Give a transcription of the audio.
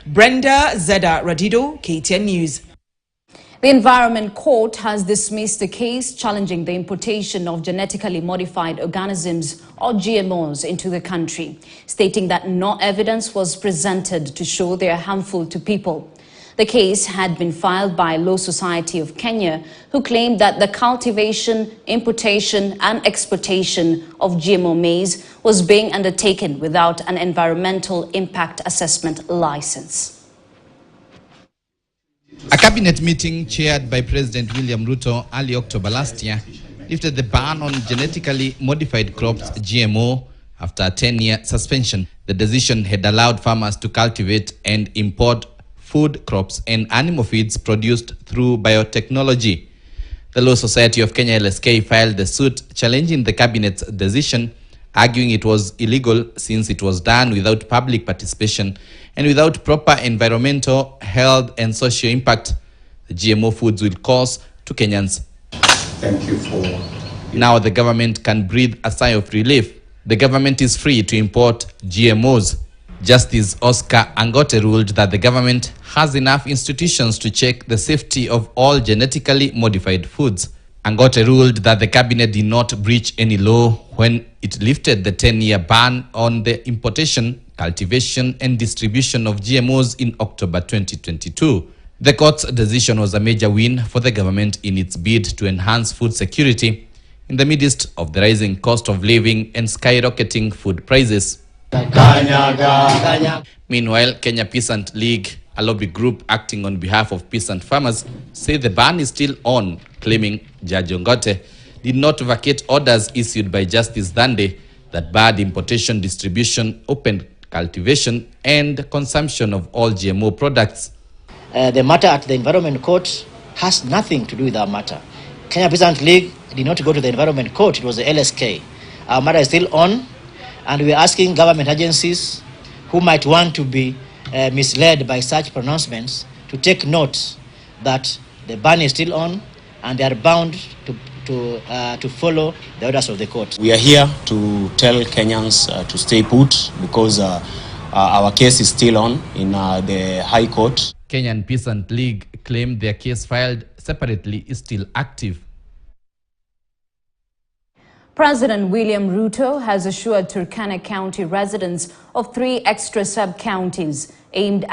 Brenda Zeda Radido, KTN News. The Environment Court has dismissed the case challenging the importation of genetically modified organisms or GMOs into the country, stating that no evidence was presented to show they are harmful to people. The case had been filed by Law Society of Kenya, who claimed that the cultivation, importation and exportation of GMO maize was being undertaken without an environmental impact assessment license. A cabinet meeting chaired by President William Ruto early October last year lifted the ban on genetically modified crops GMO after a 10-year suspension. The decision had allowed farmers to cultivate and import food crops and animal feeds produced through biotechnology. The Law Society of Kenya LSK filed the suit challenging the cabinet's decision, arguing it was illegal since it was done without public participation and without proper environmental, health and social impact the GMO foods will cause to Kenyans. Thank you for... Now the government can breathe a sigh of relief. The government is free to import GMOs. Justice Oscar Angote ruled that the government has enough institutions to check the safety of all genetically modified foods. Angote ruled that the cabinet did not breach any law when it lifted the 10-year ban on the importation, cultivation and distribution of GMOs in October 2022. The court's decision was a major win for the government in its bid to enhance food security in the midst of the rising cost of living and skyrocketing food prices. Meanwhile, Kenya Peasant League, a lobby group acting on behalf of peasant farmers, say the ban is still on, claiming Judge Angote did not vacate orders issued by Justice Dande that barred importation, distribution, open cultivation and consumption of all GMO products. The matter at the Environment Court has nothing to do with our matter. Kenya Peasant League did not go to the Environment Court, it was the LSK. Our matter is still on, and we are asking government agencies who might want to be misled by such pronouncements to take note that the ban is still on and they are bound to follow the orders of the court. We are here to tell Kenyans to stay put because our case is still on in the High Court. Kenyan Peasant League claimed their case filed separately is still active. President William Ruto has assured Turkana County residents of 3 extra sub-counties aimed